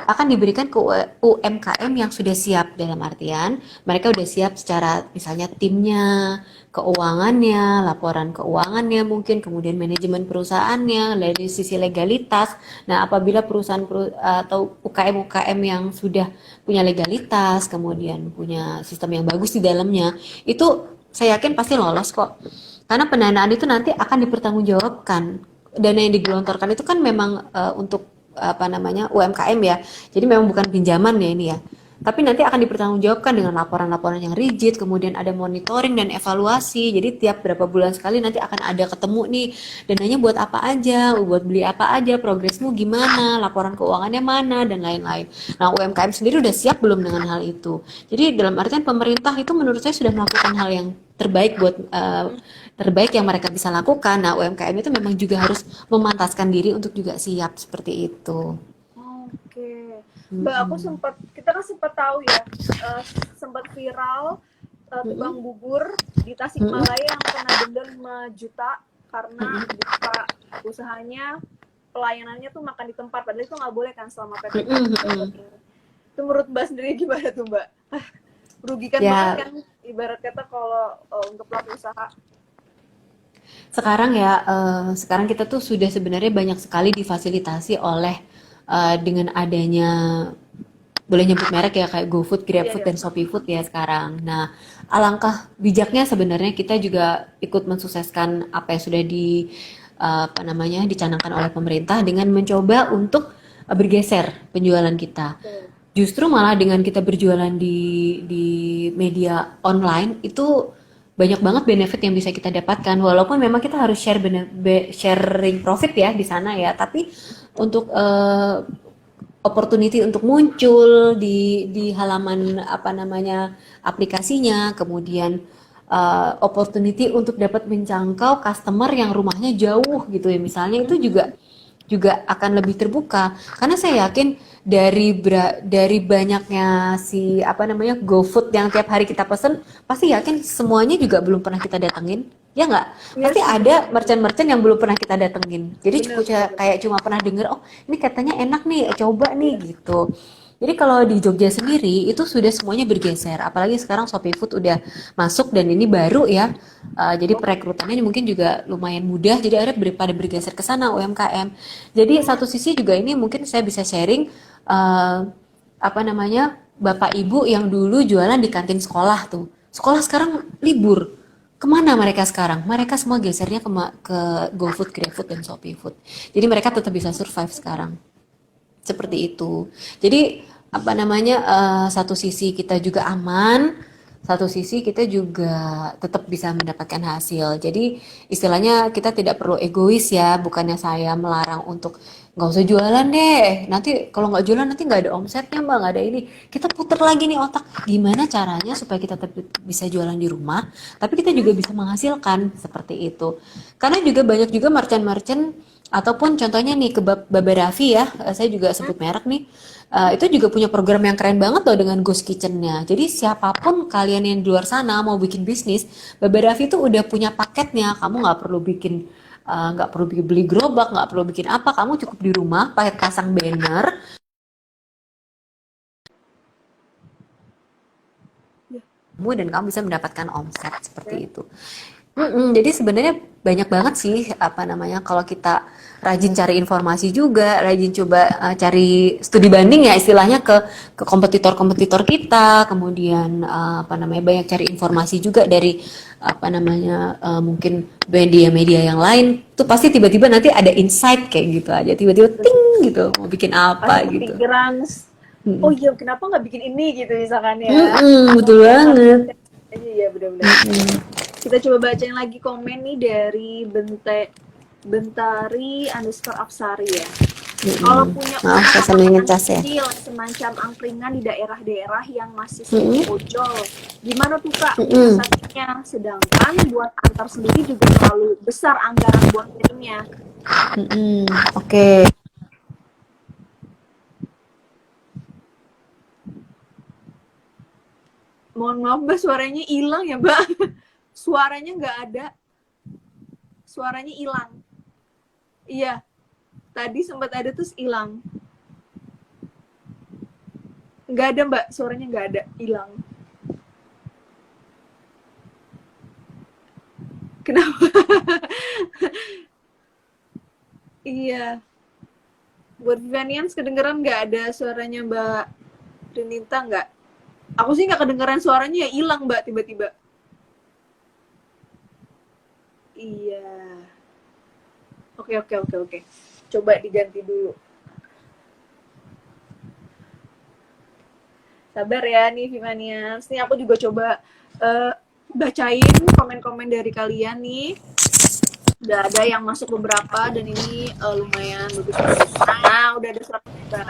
akan diberikan ke UMKM yang sudah siap, dalam artian mereka udah siap secara misalnya timnya, keuangannya, laporan keuangannya mungkin, kemudian manajemen perusahaannya, dari sisi legalitas. Nah, apabila perusahaan atau UKM-UKM yang sudah punya legalitas, kemudian punya sistem yang bagus di dalamnya, itu saya yakin pasti lolos kok. Karena pendanaan itu nanti akan dipertanggungjawabkan. Dana yang digelontorkan itu kan memang untuk apa namanya UMKM ya. Jadi memang bukan pinjaman ya ini ya. Tapi nanti akan dipertanggungjawabkan dengan laporan-laporan yang rigid, kemudian ada monitoring dan evaluasi. Jadi tiap berapa bulan sekali nanti akan ada ketemu nih, dananya buat apa aja, buat beli apa aja, progresmu gimana, laporan keuangannya mana, dan lain-lain. Nah, UMKM sendiri udah siap belum dengan hal itu? Jadi dalam artian pemerintah itu menurut saya sudah melakukan hal yang terbaik buat terbaik yang mereka bisa lakukan. Nah, UMKM itu memang juga harus memantaskan diri untuk juga siap seperti itu. Oke, Mbak, aku Mm-mm. sempat, kita kan sempat tahu ya, sempat viral tukang Mm-mm. bubur di Mm-mm. Tasikmalaya yang kena denda 5 juta karena buka usahanya, pelayanannya tuh makan di tempat, padahal itu nggak boleh kan selama PPKM Mm-mm. darurat Mm-mm. ini. Itu menurut Mbak sendiri gimana tuh Mbak? Merugikan banget Ya, kan, ibarat kata kalau untuk pelaku usaha. sekarang ya, sekarang kita tuh sudah sebenarnya banyak sekali difasilitasi oleh dengan adanya boleh nyebut merek ya kayak GoFood, Iya GrabFood, ya. dan ShopeeFood ya sekarang. Nah, alangkah bijaknya sebenarnya kita juga ikut mensukseskan apa yang sudah apa namanya dicanangkan oleh pemerintah dengan mencoba untuk bergeser penjualan kita. Betul. Justru malah dengan kita berjualan di media online itu banyak banget benefit yang bisa kita dapatkan. Walaupun memang kita harus sharing profit ya di sana ya, tapi untuk opportunity untuk muncul di halaman apa namanya aplikasinya, kemudian opportunity untuk dapat menjangkau customer yang rumahnya jauh gitu ya misalnya, itu juga juga akan lebih terbuka karena saya yakin dari banyaknya si apa namanya GoFood yang tiap hari kita pesen, pasti yakin semuanya juga belum pernah kita datengin, ya nggak? Iya Pasti sih, ada benar-benar. merchant-merchant yang belum pernah kita datengin, jadi cukup Benar-benar. kayak cuma pernah denger, oh ini katanya enak nih, coba nih gitu. Jadi kalau di Jogja sendiri itu sudah semuanya bergeser, apalagi sekarang ShopeeFood udah masuk dan ini baru ya. Jadi perekrutannya mungkin juga lumayan mudah, jadi akhirnya pada bergeser ke sana UMKM. Jadi satu sisi juga ini mungkin saya bisa sharing apa namanya bapak ibu yang dulu jualan di kantin sekolah tuh. Sekolah sekarang libur. Kemana mereka sekarang? Mereka semua gesernya ke GoFood, GrabFood, dan ShopeeFood. Jadi mereka tetap bisa survive sekarang. Seperti itu. Jadi apa namanya satu sisi kita juga aman, satu sisi kita juga tetap bisa mendapatkan hasil. Jadi istilahnya kita tidak perlu egois ya, bukannya saya melarang untuk nggak usah jualan deh. Nanti kalau nggak jualan nanti nggak ada omsetnya mbak, nggak ada ini. Kita puter lagi nih otak, gimana caranya supaya kita tetap bisa jualan di rumah, tapi kita juga bisa menghasilkan seperti itu. Karena juga banyak juga merchant-merchant ataupun contohnya nih ke Baba Raffi ya, saya juga sebut merek nih. Itu juga punya program yang keren banget loh dengan Ghost Kitchen-nya. Jadi siapapun kalian yang di luar sana mau bikin bisnis, Baba Raffi itu udah punya paketnya. Kamu nggak perlu bikin nggak perlu beli gerobak, nggak perlu bikin apa. Kamu cukup di rumah, pakai pasang banner, Ya, dan kamu bisa mendapatkan omset seperti oke. itu. Jadi sebenarnya banyak banget sih apa namanya kalau kita rajin cari informasi juga, rajin coba cari studi banding ya istilahnya ke kompetitor-kompetitor kita, kemudian apa namanya banyak cari informasi juga dari apa namanya mungkin media-media yang lain tuh pasti tiba-tiba nanti ada insight kayak gitu aja, tiba-tiba ting gitu mau bikin Pasti apa gitu. kepikiran, oh Mm-mm. iya kenapa nggak bikin ini gitu misalkan ya. Atau Betul kayak banget. aja ya benar-benar. Mm-mm. Kita coba bacain lagi komen nih dari Bentari underscore Apsari ya. Kalau Mm-mm. punya Maaf usaha saya sambil makanan ngecas ya. kecil semacam angkringan di daerah-daerah yang masih sepi Mm-mm. ojol, gimana tuh Kak Mm-mm. menyiasatinya? Sedangkan buat antar sendiri juga terlalu besar anggaran buat kirimnya. Oke. Mohon maaf Mbak, suaranya hilang ya Mbak. Suaranya nggak ada, suaranya hilang. Iya, tadi sempat ada terus hilang. Nggak ada Mbak, suaranya nggak ada, hilang. Kenapa? Iya. Buat Vivanians kedengeran nggak ada suaranya Mbak Rinita nggak? Aku sih nggak kedengeran suaranya ya hilang Mbak tiba-tiba. Iya. Oke. Coba diganti dulu. Sabar ya nih Vivanians. Nih aku juga coba bacain komen-komen dari kalian nih. Udah ada yang masuk beberapa dan ini lumayan bagus-bagus. Nah, udah ada 100 juta.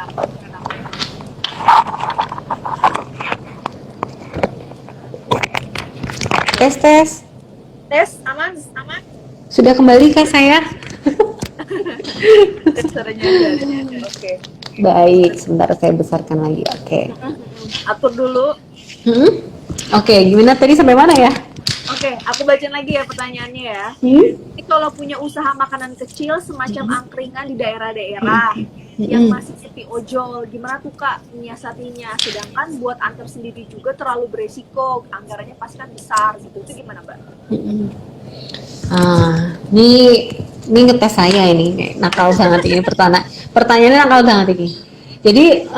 Tes tes. Tes aman, aman. Sudah kembali kah saya? Suaranya ada. Oke. Baik, sebentar saya besarkan lagi. Oke. Atur dulu. Oke, gimana tadi sampai mana ya? Oke, aku bacain lagi ya pertanyaannya ya. Jadi kalau punya usaha makanan kecil semacam angkringan di daerah-daerah yang masih sepi ojol, gimana tuh Kak menyiasatinya? Sedangkan buat antar sendiri juga terlalu beresiko, anggarannya pasti kan besar gitu. Itu gimana Mbak? Ini ngetes saya ini nakal banget ini pertanyaannya nakal banget ini. Jadi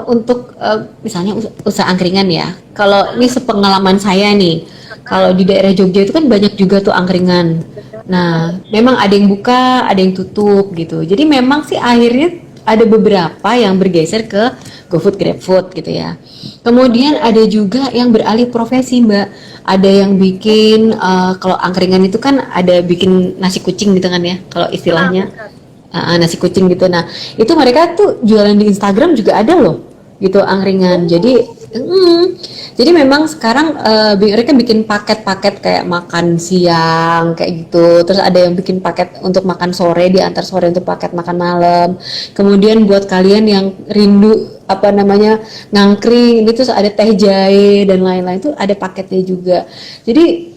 untuk misalnya usaha angkringan ya. Kalau ini sepengalaman saya nih, kalau di daerah Jogja itu kan banyak juga tuh angkringan. Nah, memang ada yang buka, ada yang tutup gitu. Jadi memang sih akhirnya ada beberapa yang bergeser ke GoFood, GrabFood gitu ya. Kemudian ada juga yang beralih profesi Mbak. Ada yang bikin kalau angkringan itu kan ada bikin nasi kucing gitu kan ya, kalau istilahnya nasi kucing gitu. Nah itu mereka tuh jualan di Instagram juga ada loh gitu angkringan. Jadi memang sekarang mereka bikin paket-paket kayak makan siang kayak gitu. Terus ada yang bikin paket untuk makan sore, diantar sore untuk paket makan malam. Kemudian buat kalian yang rindu apa namanya ngangkring ini terus ada teh jahe dan lain-lain tuh ada paketnya juga. Jadi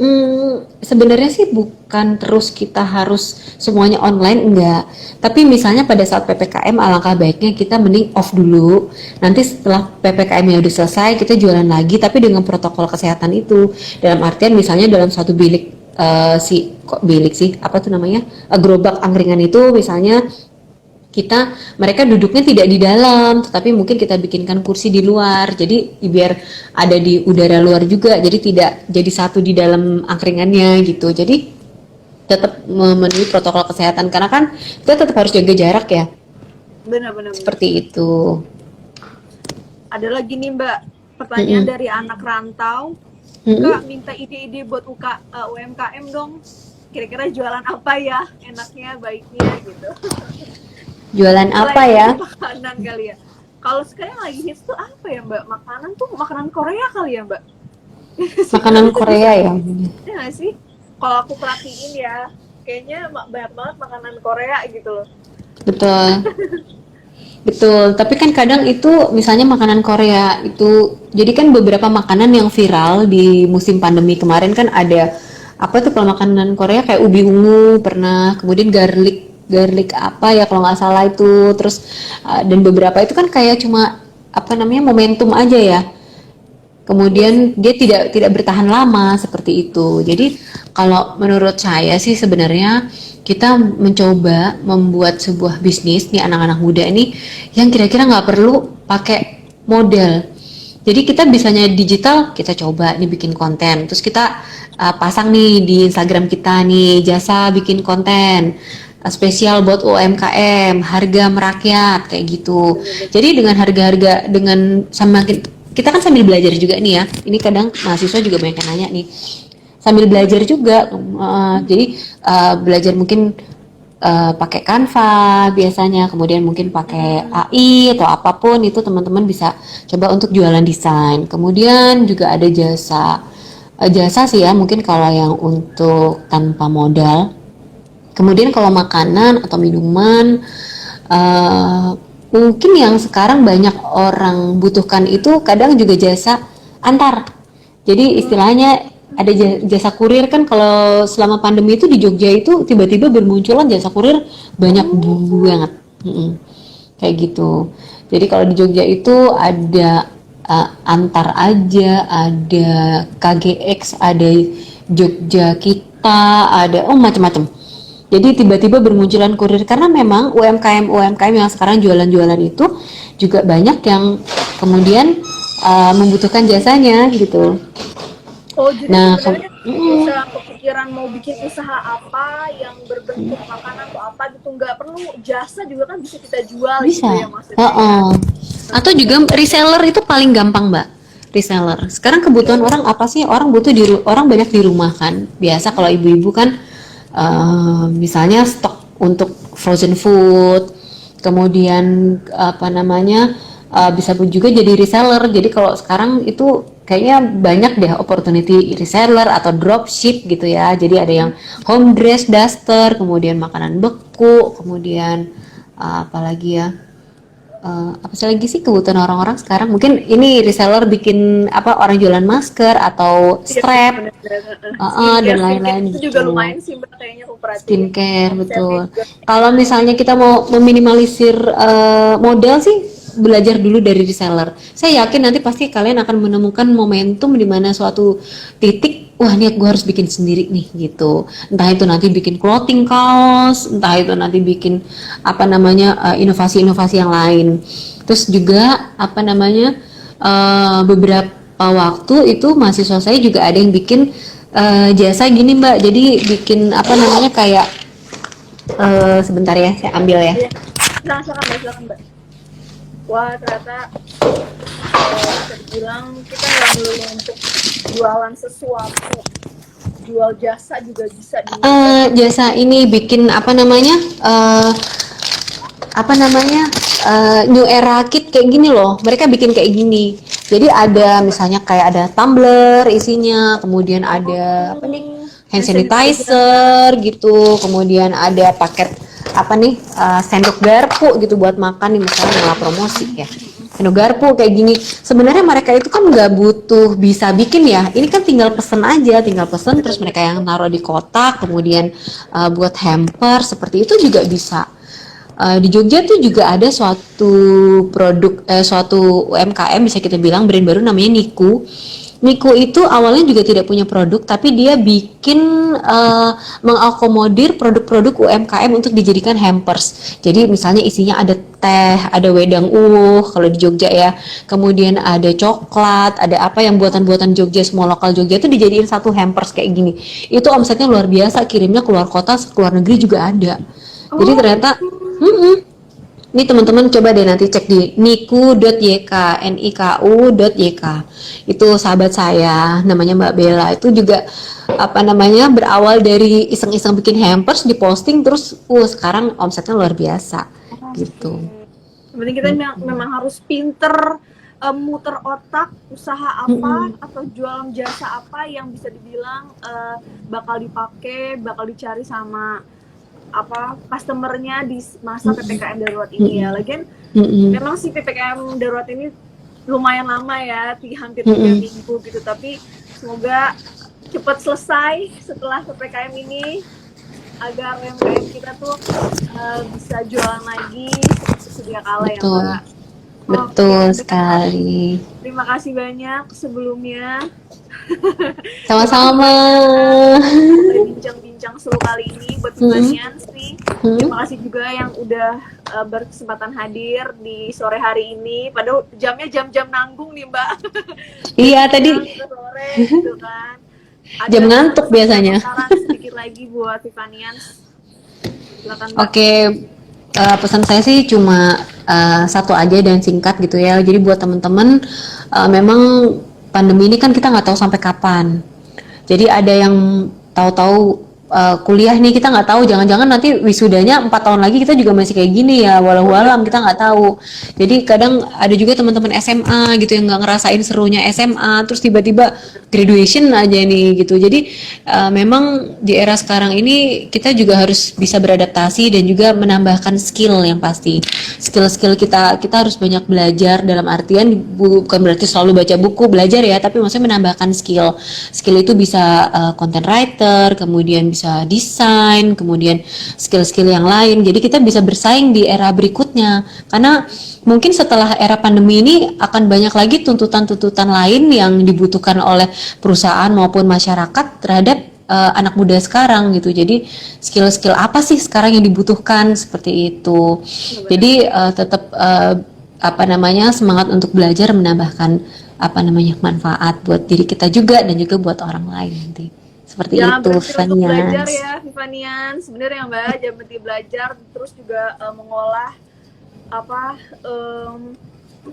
sebenarnya sih bukan terus kita harus semuanya online enggak. Tapi misalnya pada saat PPKM alangkah baiknya kita mending off dulu. Nanti setelah PPKM-nya udah selesai kita jualan lagi tapi dengan protokol kesehatan itu. Dalam artian misalnya dalam satu bilik bilik sih apa tuh namanya gerobak angkringan itu misalnya mereka duduknya tidak di dalam tetapi mungkin kita bikinkan kursi di luar jadi biar ada di udara luar juga jadi tidak jadi satu di dalam angkringannya gitu jadi tetap memenuhi protokol kesehatan karena kan kita tetap harus jaga jarak ya Benar-benar. seperti itu. Ada lagi nih Mbak, pertanyaan dari anak rantau. Kak, minta ide-ide buat UMKM dong. Kira-kira jualan apa ya enaknya, baiknya gitu. Jualan apa ya? Makanan kali ya. Kalau sekarang lagi hits tuh apa ya Mbak? Makanan Korea kali ya Mbak? Makanan Korea ya? Ya nggak sih? Kalau aku perhatiin ya, kayaknya banyak banget makanan Korea gitu loh. Betul. Betul, tapi kan kadang itu misalnya makanan Korea itu jadi kan beberapa makanan yang viral di musim pandemi kemarin kan ada apa tuh kalau makanan Korea kayak ubi ungu pernah, kemudian garlic apa ya kalau nggak salah itu terus dan beberapa itu kan kayak cuma apa namanya momentum aja ya. Kemudian dia tidak bertahan lama seperti itu. Jadi kalau menurut saya sih sebenarnya kita mencoba membuat sebuah bisnis nih anak-anak muda ini yang kira-kira nggak perlu pakai modal. Jadi kita bisanya digital, kita coba nih bikin konten. Terus kita pasang nih di Instagram kita nih jasa bikin konten spesial buat UMKM, harga merakyat kayak gitu. Jadi dengan harga-harga dengan sama kita kan sambil belajar juga nih ya. Ini kadang mahasiswa juga banyak yang nanya nih. Sambil belajar juga, jadi belajar mungkin pakai Canva biasanya, kemudian mungkin pakai AI atau apapun itu teman-teman bisa coba untuk jualan desain. Kemudian juga ada jasa sih ya, mungkin kalau yang untuk tanpa modal. Kemudian kalau makanan atau minuman, mungkin yang sekarang banyak orang butuhkan itu kadang juga jasa antar. Jadi istilahnya ada jasa kurir kan, kalau selama pandemi itu di Jogja itu tiba-tiba bermunculan jasa kurir banyak banget. Kayak gitu. Jadi kalau di Jogja itu ada Antar Aja, ada KGX, ada Jogja Kita, ada macam-macam. Jadi tiba-tiba bermunculan kurir karena memang UMKM yang sekarang jualan-jualan itu juga banyak yang kemudian membutuhkan jasanya gitu. Oh, jadi Nah, sebenarnya bisa kepikiran mau bikin usaha apa yang berbentuk makanan atau apa gitu, nggak perlu jasa juga kan bisa kita jual bisa. gitu ya maksudnya. Atau juga reseller itu paling gampang, Mbak. Reseller. Sekarang kebutuhan orang apa sih? Orang orang banyak di rumah kan. Biasa kalau ibu-ibu kan misalnya stok untuk frozen food, kemudian apa namanya bisa pun juga jadi reseller. Jadi kalau sekarang itu kayaknya banyak deh opportunity reseller atau dropship gitu ya. Jadi ada yang home dress duster, kemudian makanan beku, kemudian apalagi ya, apa sih lagi sih kebutuhan orang-orang sekarang? Mungkin ini reseller bikin apa, orang jualan masker atau strap, dan lain-lain itu gitu. juga lumayan sih Mbak, kayaknya kooperatif. Skincare, betul. Juga. Kalau misalnya kita mau meminimalisir modal sih, belajar dulu dari reseller. Saya yakin nanti pasti kalian akan menemukan momentum di mana suatu titik, wah nih gue harus bikin sendiri nih gitu. Entah itu nanti bikin clothing kaos, entah itu nanti bikin apa namanya inovasi-inovasi yang lain. Terus juga apa namanya beberapa waktu itu mahasiswa saya juga ada yang bikin jasa gini Mbak. Jadi bikin apa namanya kayak sebentar ya, saya ambil ya. Silakan Mbak. Wah, ternyata bisa dibilang kita nggak melulu untuk jualan sesuatu, jual jasa juga bisa. Jasa ini bikin apa namanya New Era Kit kayak gini loh. Mereka bikin kayak gini. Jadi ada misalnya kayak ada tumbler isinya, kemudian ada apa nih, hand sanitizer gitu, kemudian ada paket apa nih sendok garpu gitu buat makan nih, misalnya malah promosi ya, sendok garpu kayak gini. Sebenarnya mereka itu kan nggak butuh bisa bikin ya, ini kan tinggal pesen aja, terus mereka yang naruh di kotak, kemudian buat hamper seperti itu juga bisa. Di Jogja tuh juga ada suatu UMKM bisa kita bilang, brand baru namanya Niku. Niku itu awalnya juga tidak punya produk, tapi dia bikin mengakomodir produk-produk UMKM untuk dijadikan hampers. Jadi misalnya isinya ada teh, ada wedang kalau di Jogja ya, kemudian ada coklat, ada apa yang buatan-buatan Jogja, semua lokal Jogja itu dijadiin satu hampers kayak gini. Itu omsetnya luar biasa, kirimnya keluar kota, keluar negeri juga ada. Jadi ternyata ini teman-teman coba deh nanti cek di niku.yk, niku.yk. Itu sahabat saya, namanya Mbak Bella. Itu juga apa namanya berawal dari iseng-iseng bikin hampers, diposting terus sekarang omsetnya luar biasa gitu. Berarti kita memang harus pinter muter otak, usaha apa atau jualan jasa apa yang bisa dibilang bakal dipakai, bakal dicari sama apa customernya di masa PPKM darurat ini ya. Lagian memang sih PPKM darurat ini lumayan lama ya, hampir 3 minggu gitu, tapi semoga cepat selesai setelah PPKM ini agar UMKM kita tuh bisa jualan lagi seperti sedia kala ya Mbak. Betul sekali. terima kasih banyak sebelumnya Sama-sama. udah bincang-bincang seru kali ini buat Vivanians nih. Terima kasih juga yang udah berkesempatan hadir di sore hari ini. Padahal jamnya jam-jam nanggung nih Mbak. Iya tadi Ke sore gitu kan. jam ngantuk biasanya. Saran sedikit lagi buat Vivanians. Silakan Mbak. Oke, pesan saya sih cuma satu aja dan singkat gitu ya. Jadi buat teman-teman, memang pandemi ini kan kita nggak tahu sampai kapan. Jadi ada yang tahu-tahu kuliah nih, kita nggak tahu, jangan-jangan nanti wisudanya 4 tahun lagi kita juga masih kayak gini ya, walau alam kita nggak tahu. Jadi kadang ada juga teman-teman SMA gitu yang nggak ngerasain serunya SMA, terus tiba-tiba graduation aja nih gitu. Jadi memang di era sekarang ini kita juga harus bisa beradaptasi dan juga menambahkan skill yang pasti. Skill-skill kita harus banyak belajar, dalam artian bukan berarti selalu baca buku belajar ya, tapi maksudnya menambahkan skill. Skill itu bisa content writer, kemudian bisa desain, kemudian skill-skill yang lain. Jadi kita bisa bersaing di era berikutnya. Karena mungkin setelah era pandemi ini akan banyak lagi tuntutan-tuntutan lain yang dibutuhkan oleh perusahaan maupun masyarakat terhadap anak muda sekarang gitu. Jadi skill-skill apa sih sekarang yang dibutuhkan seperti itu. Jadi tetap semangat untuk belajar, menambahkan manfaat buat diri kita juga dan juga buat orang lain nanti. Seperti Jangan itu, berhenti untuk belajar Vivanians. ya, Vivanians. Sebenarnya Mbak, jangan berhenti belajar, terus juga mengolah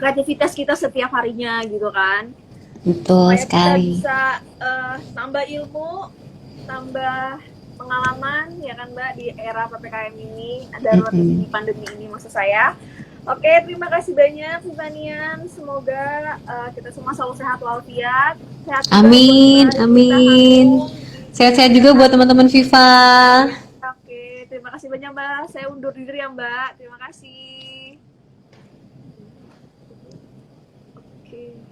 kreativitas kita setiap harinya gitu kan. Betul Supaya sekali. kita bisa tambah ilmu, tambah pengalaman ya kan Mbak di era PPKM ini, darurat di pandemi ini maksud saya. Oke, terima kasih banyak Vivanian. Semoga kita semua selalu sehat walafiat. Sehat juga Amin, buat Mbak, amin. Sehat-sehat juga buat teman-teman Viva. Oke, terima kasih banyak Mbak. Saya undur diri ya Mbak. Terima kasih. Oke.